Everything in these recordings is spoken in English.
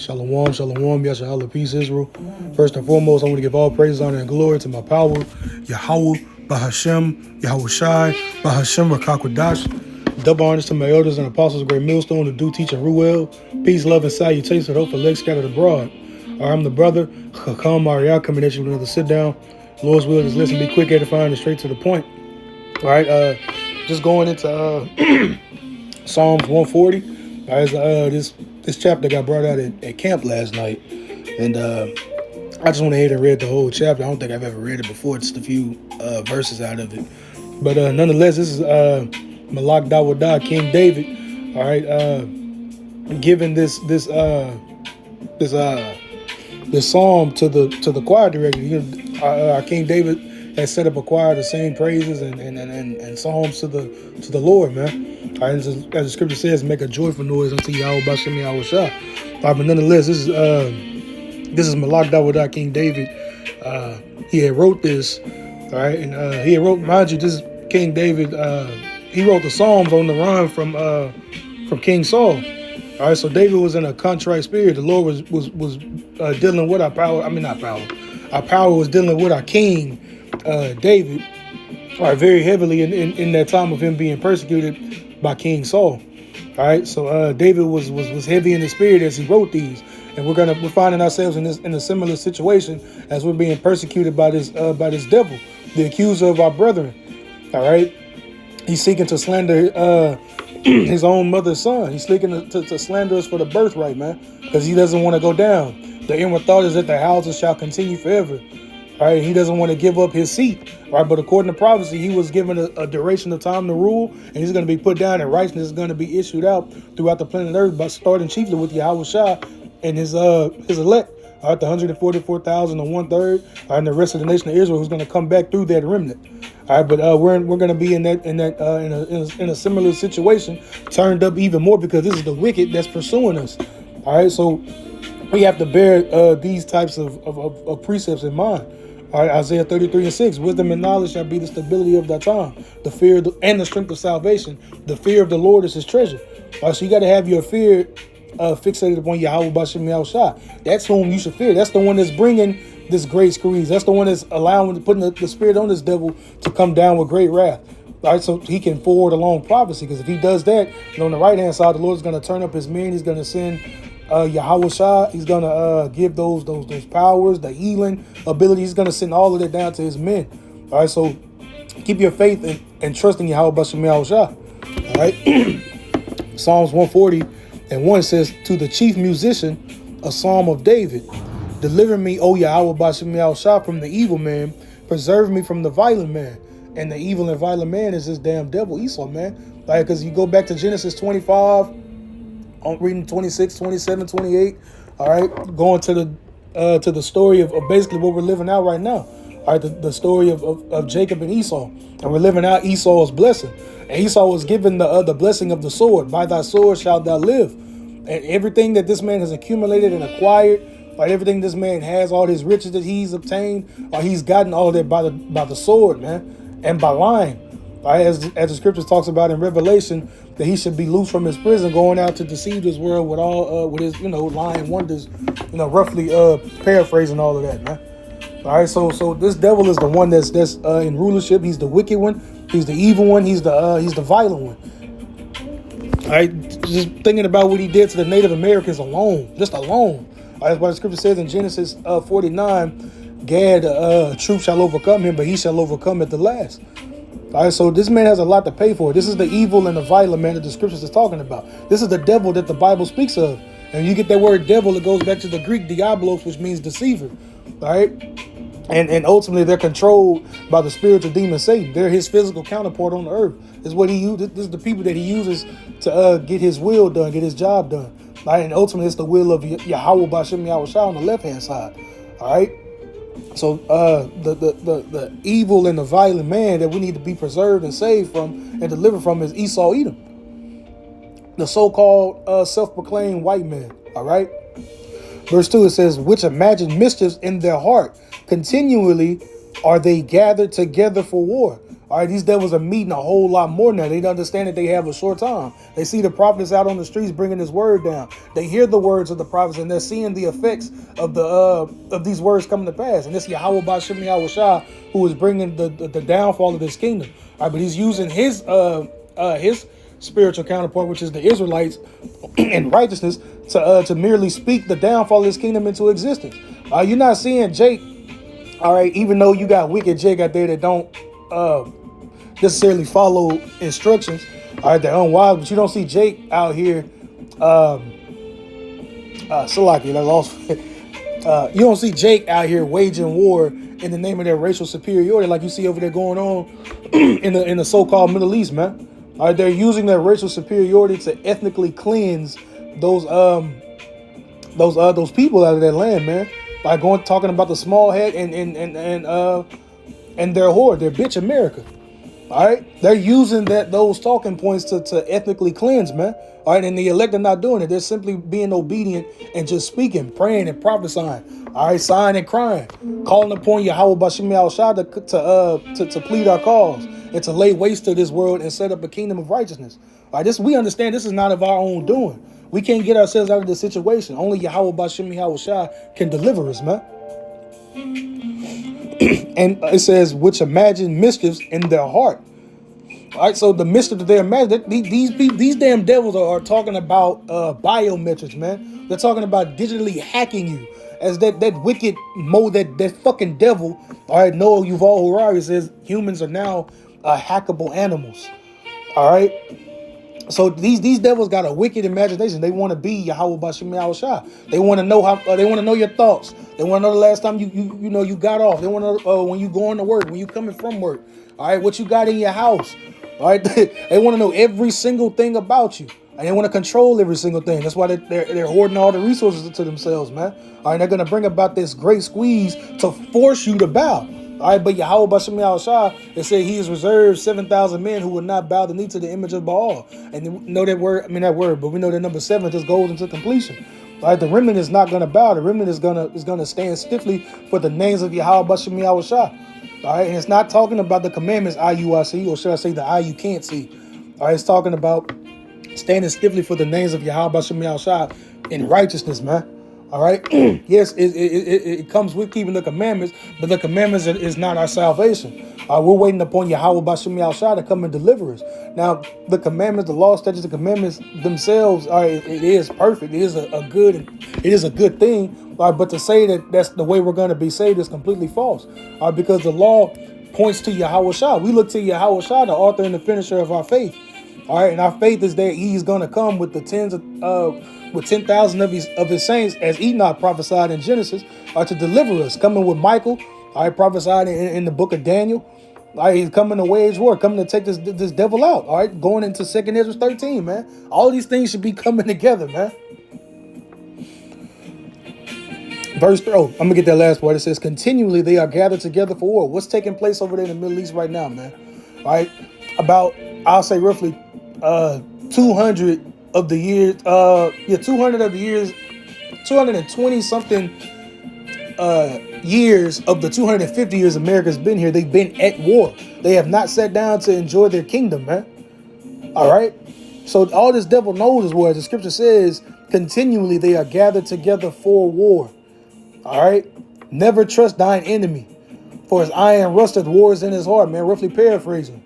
Shalom, shalom, Yasha, peace, Israel. First and foremost, I want to give all praise, honor, and glory to my power, Yahweh, Bahashem, Yahweh Shai, Bahashem, Rakakwadash. Double honors to my elders and apostles of Great Millstone, the due teacher, Ruel. Peace, love, and salutations to the hope for legs scattered abroad. I'm the brother, Chakam Maria, coming at you with another sit down. Lord's will is listen, be quick, edifying, and straight to the point. All right, just going into Psalms 140. All right, this chapter got brought out at camp last night, and I just went ahead and read the whole chapter. I don't think I've ever read it before, just a few verses out of it. But nonetheless, this is Malak Dawadah, King David. All right, giving this psalm to the choir director. Our King David has set up a choir to sing praises and psalms to the Lord, man. All right, as the scripture says, make a joyful noise unto Yahweh Bashem Yahweh Shah. But nonetheless, this is Malak Dawadah, King David. He had wrote this, all right, and he had wrote, mind you, this is King David. He wrote the Psalms on the run from King Saul. All right, so David was in a contrite spirit. The Lord was dealing with our power. I mean, not power. Our power was dealing with our King David, all right, very heavily in that time of him being persecuted by King Saul. All right, so David was heavy in the spirit as he wrote these, and we're finding ourselves in a similar situation as we're being persecuted by this devil, the accuser of our brethren. All right, he's seeking to slander his own mother's son. He's seeking to slander us for the birthright, man, because he doesn't want to go down. The inward thought is that the houses shall continue forever. All right, he doesn't want to give up his seat. All right, but according to prophecy, he was given a duration of time to rule, and he's going to be put down, and righteousness is going to be issued out throughout the planet Earth, by starting chiefly with Yahweh Shah and his elect. All right, the 144,000 and 1/3, and the rest of the nation of Israel, who's going to come back through that remnant. All right, but we're going to be in a similar situation, turned up even more because this is the wicked that's pursuing us. All right, so we have to bear these types of precepts in mind. All right, Isaiah 33:6, wisdom and knowledge shall be the stability of thy time, the fear and the strength of salvation. The fear of the Lord is his treasure. All right, so you got to have your fear fixated upon Yahweh Bashem Yahweh Shah. That's whom you should fear. That's the one that's bringing this great squeeze. That's the one that's putting the spirit on this devil to come down with great wrath. All right, so he can forward along prophecy, because if he does that, on the right hand side, the Lord's going to turn up his men. He's going to send Yahweh Shah. He's going to give those powers, the healing ability. He's going to send all of that down to his men. All right, so keep your faith and trust in Yahweh Bashem Yahweh Shah. All right, Psalms 140:1 says, to the chief musician, a psalm of David. Deliver me, O Yahweh Bashem Yahweh Shah, from the evil man. Preserve me from the violent man. And the evil and violent man is this damn devil Esau, man. Like, because you go back to Genesis 25, I'm reading 26, 27, 28. All right, going to the story of basically what we're living out right now. All right, the story of Jacob and Esau, and we're living out Esau's blessing. And Esau was given the blessing of the sword. By thy sword shalt thou live. And everything that this man has accumulated and acquired, like everything this man has, all his riches that he's obtained, or he's gotten all of that by the sword, man, and by lying. Right, as the scriptures talks about in Revelation, that he should be loose from his prison, going out to deceive this world with all with his lying wonders, roughly paraphrasing all of that, man. All right, so this devil is the one that's in rulership. He's the wicked one. He's the evil one. He's the violent one. All right, just thinking about what he did to the Native Americans alone, just alone. All right, that's why the scripture says in Genesis 49, Gad, truth shall overcome him, but he shall overcome at the last. All right, so this man has a lot to pay for. This is the evil and the violent man that the scriptures is talking about. This is the devil that the Bible speaks of. And you get that word devil, it goes back to the Greek diabolos, which means deceiver. All right, and ultimately they're controlled by the spiritual demon Satan. They're his physical counterpart on the earth. This is what he uses. This is the people that he uses to get his will done, get his job done. All right, and ultimately it's the will of Yahweh Bashem Yahweh Shah on the left hand side. All right. So the evil and the violent man that we need to be preserved and saved from and delivered from is Esau Edom, the so-called self-proclaimed white man. All right. Verse 2, it says, which imagine mischiefs in their heart. Continually are they gathered together for war. All right, these devils are meeting a whole lot more now. They understand that they have a short time. They see the prophets out on the streets bringing this word down. They hear the words of the prophets, and they're seeing the effects of these words coming to pass. And this Yahweh Bashim Yahweh Shah, who is bringing the downfall of this kingdom. All right, but he's using his spiritual counterpart, which is the Israelites in righteousness, to merely speak the downfall of this kingdom into existence. You're not seeing Jake, all right, even though you got wicked Jake out there that don't necessarily follow instructions, all right, they're unwise, but you don't see Jake out here, Salaki, that's also, you don't see Jake out here waging war in the name of their racial superiority like you see over there going on in the so-called Middle East, man. All right, they're using their racial superiority to ethnically cleanse those people out of their land, man, by talking about the small head and their whore, their bitch America. All right, they're using those talking points to ethnically cleanse, man. All right, and the elect are not doing it. They're simply being obedient and just speaking, praying, and prophesying. All right, sighing and crying, calling upon Yahweh Bashim Al Shah to plead our cause and to lay waste to this world and set up a kingdom of righteousness. All right, we understand this is not of our own doing. We can't get ourselves out of this situation. Only Yahweh Bashim Yahweh Shah can deliver us, man. And it says, which imagine mischiefs in their heart. All right, so the mischief that they imagine, these damn devils are talking about biometrics, man. They're talking about digitally hacking you. As that wicked that fucking devil, all right, Noah Yuval Harari says humans are now hackable animals. All right. So these devils got a wicked imagination. They want to be Yahweh Bashim Yahweh Shah. They want to know they want to know your thoughts. They want to know the last time you got off. They want to know when you going to work, when you coming from work. All right, what you got in your house. All right, they want to know every single thing about you, and they want to control every single thing. That's why they're hoarding all the resources to themselves, man. All right, they're gonna bring about this great squeeze to force you to bow. All right, but Yahweh Bashim Yahweh Shah, it said he has reserved 7,000 men who will not bow the knee to the image of Baal. And we know that word, but we know that number 7 just goes into completion. All right, the remnant is not gonna bow. The remnant is gonna stand stiffly for the names of Yahweh Bashim Yahweh Shah. All right, and it's not talking about the commandments IUIC, or should I say the I you can't see. All right, it's talking about standing stiffly for the names of Yahweh Bashim Yahweh Shah in righteousness, man. All right, yes, it comes with keeping the commandments, but the commandments is not our salvation. We're waiting upon Yahweh Bashim Yahweh Shah to come and deliver us. Now, the commandments, the law, statutes, the commandments themselves, it is perfect. It is a good thing. But to say that that's the way we're going to be saved is completely false. Because the law points to Yahweh Shah. We look to Yahweh Shah, the author and the finisher of our faith. All right, and our faith is that He's going to come with the 10,000 of his saints, as Enoch prophesied in Genesis, to deliver us. Coming with Michael, all right, prophesied in the book of Daniel. All right, he's coming to wage war, coming to take this devil out. All right, going into 2nd Ezra 13, man. All these things should be coming together, man. Verse 3, I'm going to get that last part. It says, continually they are gathered together for war. What's taking place over there in the Middle East right now, man? All right, about, I'll say roughly 200 of the years, 200 of the years, 220 something years of the 250 years America's been here, they've been at war. They have not sat down to enjoy their kingdom, man. All right. So all this devil knows is war. The scripture says, continually they are gathered together for war. All right. Never trust thine enemy, for his iron rusteth, war is in his heart, man. Roughly paraphrasing.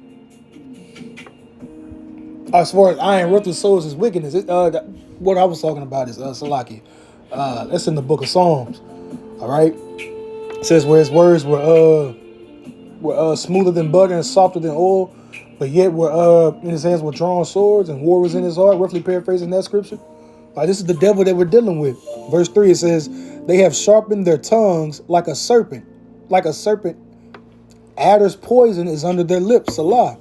As far as iron rusteth, so is his wickedness. What I was talking about is Salaki. That's in the book of Psalms. All right. It says where his words were smoother than butter and softer than oil, but yet were in his hands were drawn swords, and war was in his heart. Roughly paraphrasing that scripture. This is the devil that we're dealing with. Verse 3, it says, they have sharpened their tongues like a serpent. Like a serpent. Adder's poison is under their lips. Salah.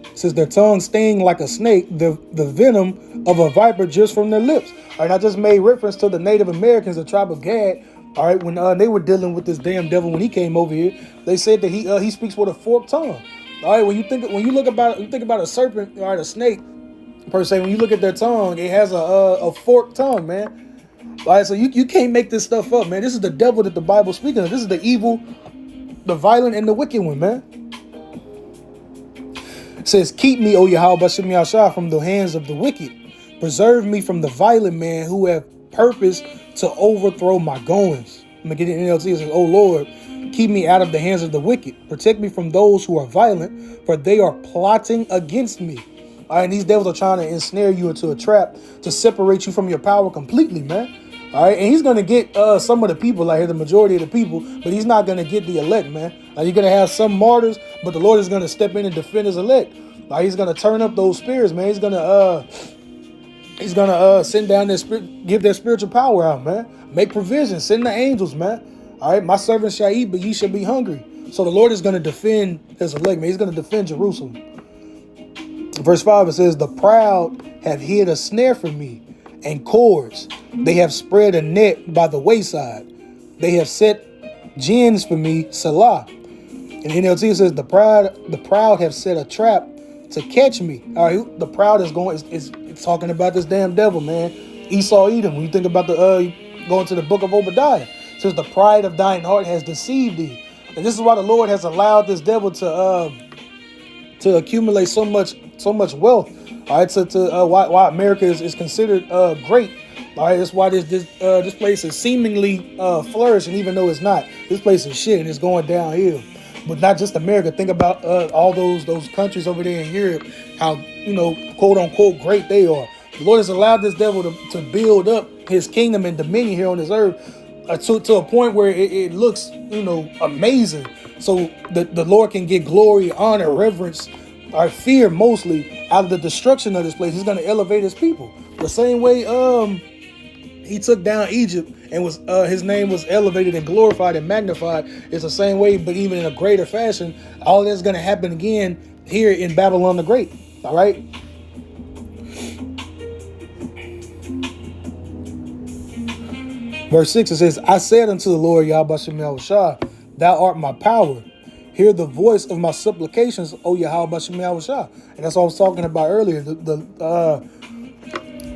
It says their tongue sting like a snake, the venom of a viper just from their lips. All right, I just made reference to the Native Americans, the tribe of Gad. All right, when they were dealing with this damn devil when he came over here, they said that he speaks with a forked tongue. All right, when you think about a serpent, all right, a snake per se. When you look at their tongue, it has a forked tongue, man. All right, so you can't make this stuff up, man. This is the devil that the Bible's speaking of. This is the evil, the violent, and the wicked one, man. says, keep me, O Yahweh Bashem Yahshua, from the hands of the wicked. Preserve me from the violent man who have purpose to overthrow my goings. I'm going to get it in NLT. It says, O Lord, keep me out of the hands of the wicked. Protect me from those who are violent, for they are plotting against me. All right, and these devils are trying to ensnare you into a trap to separate you from your power completely, man. All right, and he's going to get some of the people out here, the majority of the people, but he's not going to get the elect, man. Like, you're going to have some martyrs, but the Lord is going to step in and defend his elect. Like, he's going to turn up those spirits, man. He's going to send down their spirit, give their spiritual power out, man. Make provisions, send the angels, man. All right, my servants shall eat, but ye shall be hungry. So the Lord is going to defend his elect, man. He's going to defend Jerusalem. Verse 5, it says, the proud have hid a snare for me, and cords. They have spread a net by the wayside. They have set gins for me, Selah. In NLT, it says, the proud have set a trap to catch me. All right, the proud is going, it's talking about this damn devil, man. Esau, Edom. When you think about going to the book of Obadiah, it says, the pride of thine heart has deceived thee. And this is why the Lord has allowed this devil to accumulate so much wealth. All right, why America is considered great. All right, that's why this place is seemingly flourishing, even though it's not. This place is shit and it's going downhill. But not just America. Think about all those countries over there in Europe, how, quote unquote great they are. The Lord has allowed this devil to build up his kingdom and dominion here on this earth to a point where it looks, amazing. So the Lord can get glory, honor, reverence, or fear mostly out of the destruction of this place. He's going to elevate his people. The same way he took down Egypt and was his name was elevated and glorified and magnified. It's the same way, but even in a greater fashion. All that's going to happen again here in Babylon the Great. All right. Verse 6, it says, I said unto the Lord, Yahweh Bashem Yahushua, thou art my power. Hear the voice of my supplications, O Yahweh Bashem Yahushua. And that's what I was talking about earlier. The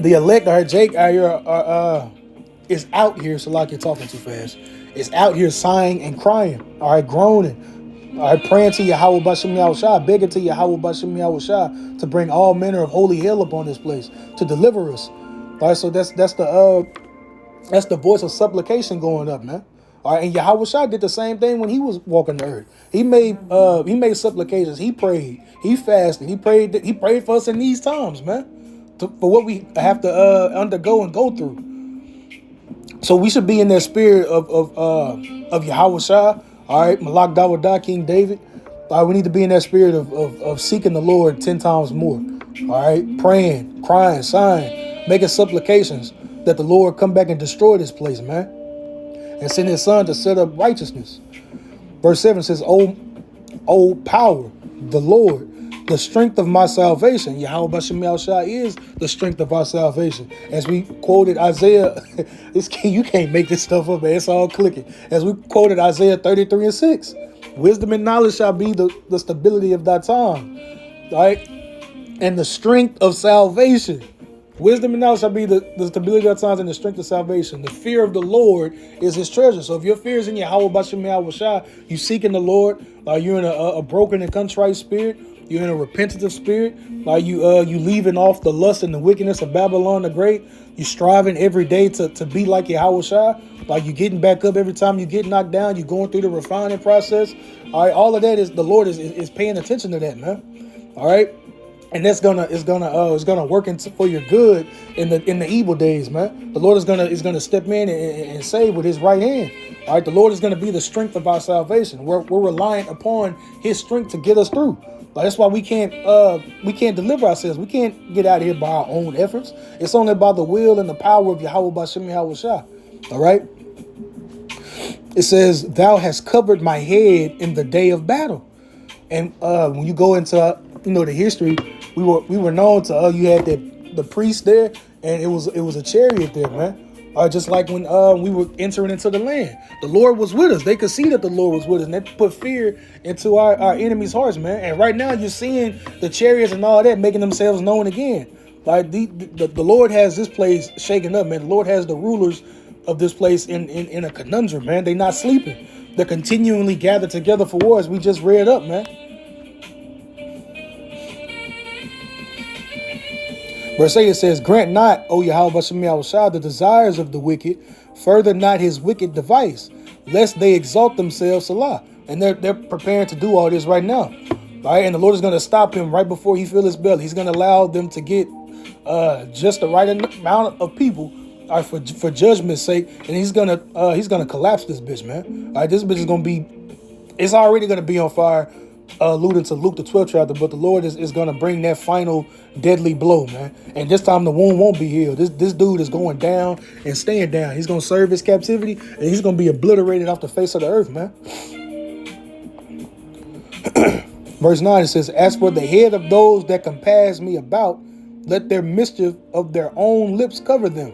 elect, or Jake out here, is out here, so like you're talking too fast. It's out here sighing and crying, all right, groaning, all right, praying to Yahweh Bashem Yahushua, begging to Yahweh Bashem Yahushua to bring all manner of holy hell upon this place, to deliver us. All right, so that's the voice of supplication going up, man. All right, and Yahushua did the same thing when he was walking the earth. He made supplications. He prayed. He fasted. He prayed for us in these times, man, for what we have to undergo and go through. So we should be in that spirit of Yahushua. All right, Malak Dawadah, King David. All right, we need to be in that spirit of seeking the Lord 10 times more. All right, praying, crying, sighing, making supplications that the Lord come back and destroy this place, man, and send his son to set up righteousness. Verse 7 says, O power, the Lord, the strength of my salvation. Yahweh Bashem Yahushua is the strength of our salvation. As we quoted Isaiah, you can't make this stuff up, man. It's all clicking. As we quoted Isaiah 33:6, wisdom and knowledge shall be the stability of thy tongue, right? And the strength of salvation. Wisdom and knowledge shall be the stability of thy tongues and the strength of salvation. The fear of the Lord is his treasure. So if your fear is in Yahweh Bashem Yahushua, you seeking the Lord, you're in a broken and contrite spirit, you're in a repentant spirit, you leaving off the lust and the wickedness of Babylon the Great, you striving every day to be like Yahushua, you getting back up every time you get knocked down, you going through the refining process. All right, all of that is the Lord is paying attention to that, man. All right. And that's gonna work for your good in the evil days, man. The Lord is gonna step in and save with his right hand. All right, the Lord is gonna be the strength of our salvation. We're reliant upon his strength to get us through. That's why we can't deliver ourselves. We can't get out of here by our own efforts. It's only by the will and the power of Yahweh Bashem Yahushua. All right. It says, "Thou hast covered my head in the day of battle." And when you go into the history, we were known to you had the priest there, and it was a chariot there, man. Just like when we were entering into the land, the Lord was with us. They could see that the Lord was with us, and that put fear into our enemies' hearts, man. And right now, you're seeing the chariots and all that making themselves known again. Like the Lord has this place shaken up, man. The Lord has the rulers of this place in a conundrum, man. They're not sleeping. They're continually gathered together for wars. We just read up, man. Verse 8, it says, grant not, O Yahweh Bashem Yahushua, the desires of the wicked, further not his wicked device, lest they exalt themselves, Salah. And they're preparing to do all this right now. Right? And the Lord is going to stop him right before he fill his belly. He's going to allow them to get just the right amount of people for judgment's sake. And he's gonna collapse this bitch, man. All right, this bitch is gonna be, it's already gonna be on fire, alluding to Luke the 12th chapter, but the Lord is gonna bring that final deadly blow, man. And this time the wound won't be healed. This dude is going down and staying down. He's gonna serve his captivity and he's gonna be obliterated off the face of the earth, man. Verse 9, it says, as for the head of those that compass me about, let their mischief of their own lips cover them.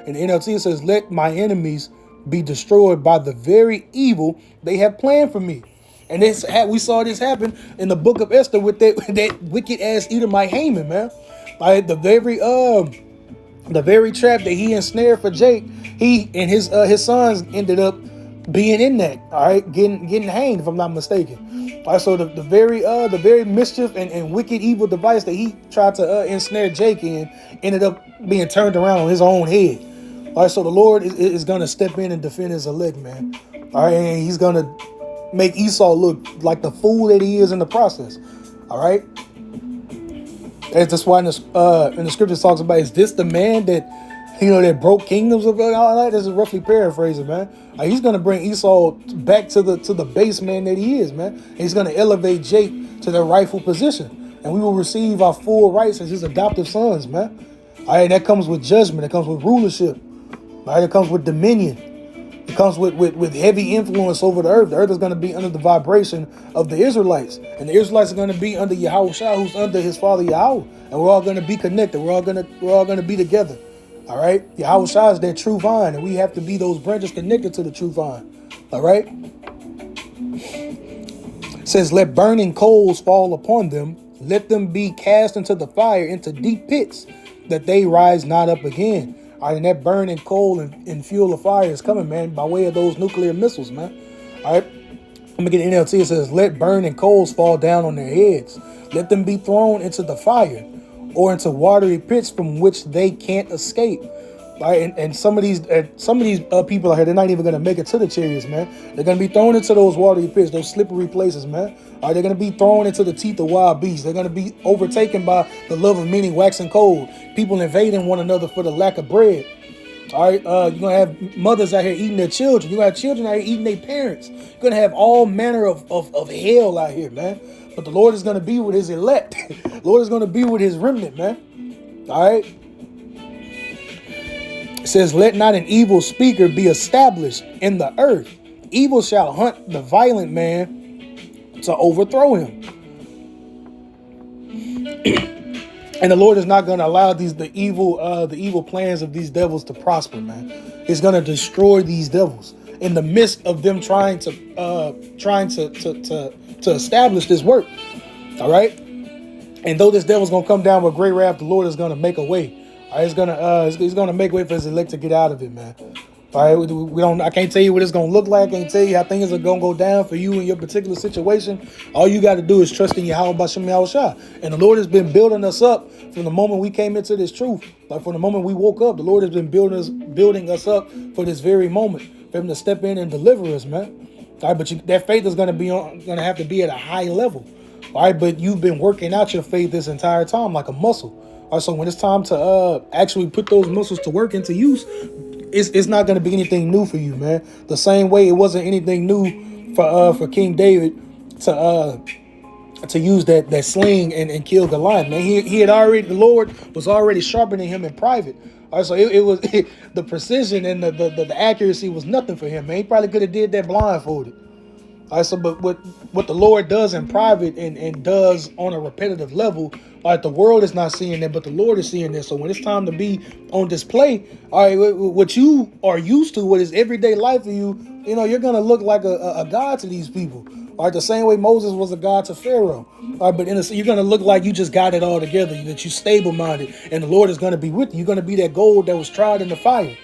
And the NLT says, let my enemies be destroyed by the very evil they have planned for me. And we saw this happen in the book of Esther with that wicked ass Edomite Haman, man. Like the very trap that he ensnared for Jake, he and his sons ended up being in that, all right, getting hanged, if I'm not mistaken. All right, so the very mischief and wicked evil device that he tried to ensnare Jake in ended up being turned around on his own head. All right, so the Lord is gonna step in and defend his elect, man. All right, and he's gonna make Esau look like the fool that he is in the process. All right, and that's why in the scripture talks about, is this the man that, that broke kingdoms of all that? This is roughly paraphrasing, man. He's gonna bring Esau back to the base man that he is, man. And he's gonna elevate Jake to their rightful position, and we will receive our full rights as his adoptive sons, man. All right, that comes with judgment. It comes with rulership. All right, it comes with dominion. It comes with heavy influence over the earth. The earth is going to be under the vibration of the Israelites, and the Israelites are going to be under Yahushua, who's under his father Yahweh, and we're all going to be connected. We're all going to be together. All right, Yahushua is that true vine, and we have to be those branches connected to the true vine. All right. It says, let burning coals fall upon them. Let them be cast into the fire, into deep pits, that they rise not up again. All right, and that burning coal and fuel of fire is coming, man, by way of those nuclear missiles, man. All right, I'm going to get NLT. It says, let burning coals fall down on their heads. Let them be thrown into the fire or into watery pits from which they can't escape. All right, and some of these people out here, they're not even going to make it to the chariots, man. They're going to be thrown into those watery pits, those slippery places, man. All right, they're going to be thrown into the teeth of wild beasts. They're going to be overtaken by the love of many waxing cold. People invading one another for the lack of bread. All right, you're going to have mothers out here eating their children. You're going to have children out here eating their parents. You're going to have all manner of hell out here, man. But the Lord is going to be with his elect. The Lord is going to be with his remnant, man. All right. It says, let not an evil speaker be established in the earth. Evil shall hunt the violent man to overthrow him. And the Lord is not going to allow the evil plans of these devils to prosper, man. He's going to destroy these devils in the midst of them trying to establish this work. All right. And though this devil's going to come down with great wrath, the Lord is going to make a way. All right, he's gonna make way for his elect to get out of it, man. All right, I can't tell you what it's gonna look like. I can't tell you how things are gonna go down for you in your particular situation. All you got to do is trust in Yahweh Bashem Yahushua. And the Lord has been building us up from the moment we came into this truth. Like from the moment we woke up, the Lord has been building us up for this very moment, for him to step in and deliver us, man. All right, but that faith is gonna have to be at a high level. All right, but you've been working out your faith this entire time like a muscle. All right, so when it's time to actually put those muscles to work into use, it's not going to be anything new for you, man. The same way it wasn't anything new for King David to use that sling and kill Goliath, man. He had already, the Lord was already sharpening him in private. All right, so it was the precision and the accuracy was nothing for him, man. He probably could have did that blindfolded. All right, so but what the Lord does in private and does on a repetitive level, all right, the world is not seeing that, but the Lord is seeing this. So when it's time to be on display, all right, what you are used to, what is everyday life for you, you're going to look like a god to these people. All right, the same way Moses was a god to Pharaoh. All right, but you're going to look like you just got it all together, that you're stable-minded, and the Lord is going to be with you. You're going to be that gold that was tried in the fire.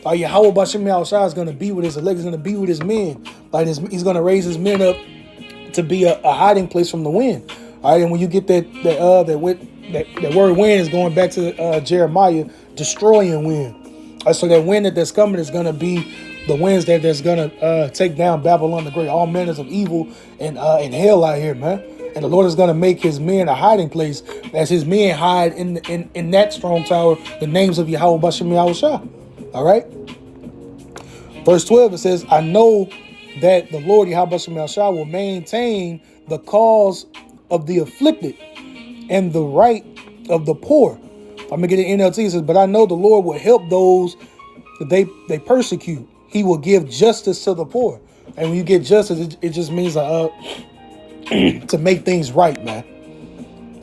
Yahweh Bashem Yahushua is going to be with his elect. He's going to be with his men. He's going to raise his men up to be a hiding place from the wind. All right, and when you get that that word wind is going back to Jeremiah, destroying wind. So that wind that's coming is going to be the winds that's going to take down Babylon the Great, all manners of evil and hell out here, man. And the Lord is going to make his men a hiding place as his men hide in that strong tower, the names of Yahweh Bashem Yahushua. All right. Verse 12, it says, I know that the Lord Yahweh Bashem Yahushua will maintain the cause of the afflicted and the right of the poor. I'm going to get an NLT. It says, but I know the Lord will help those that they persecute. He will give justice to the poor. And when you get justice, it just means to make things right, man.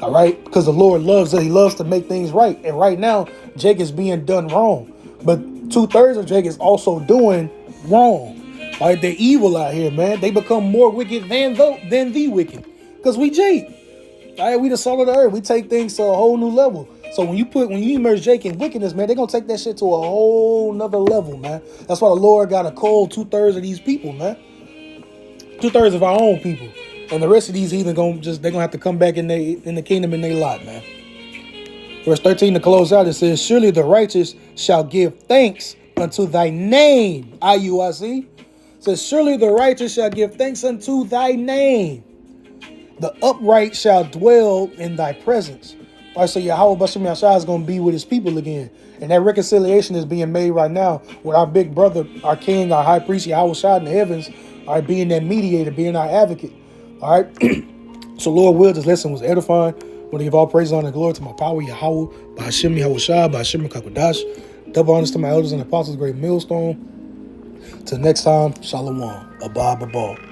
All right? Because the Lord loves it. He loves to make things right. And right now, Jake is being done wrong. But 2/3 of Jake is also doing wrong. All right? They're evil out here, man. They become more wicked than the wicked. Because we Jake. All right? We the salt of the earth. We take things to a whole new level. So when you immerse Jake in wickedness, man, they're going to take that shit to a whole nother level, man. That's why the Lord got to call 2/3 of these people, man. 2/3 of our own people. And the rest of these heathen they're gonna have to come back in the kingdom in their lot, man. Verse 13 to close out, it says, surely the righteous shall give thanks unto thy name. IUIC. It says, surely the righteous shall give thanks unto thy name. The upright shall dwell in thy presence. All right, so Yahweh Bashem Yahushua is going to be with his people again. And that reconciliation is being made right now with our big brother, our king, our high priest, Yahweh Shai in the heavens, all right, being that mediator, being our advocate. All right. So Lord will, this lesson was edifying. I want to give all praise, honor, and glory to my power, Yahweh, Ba'ashem Yahushua, Ba'ashem Kakadash. Double honors to my elders and apostles, great millstone. Till next time, Shalom. Abba, Abba.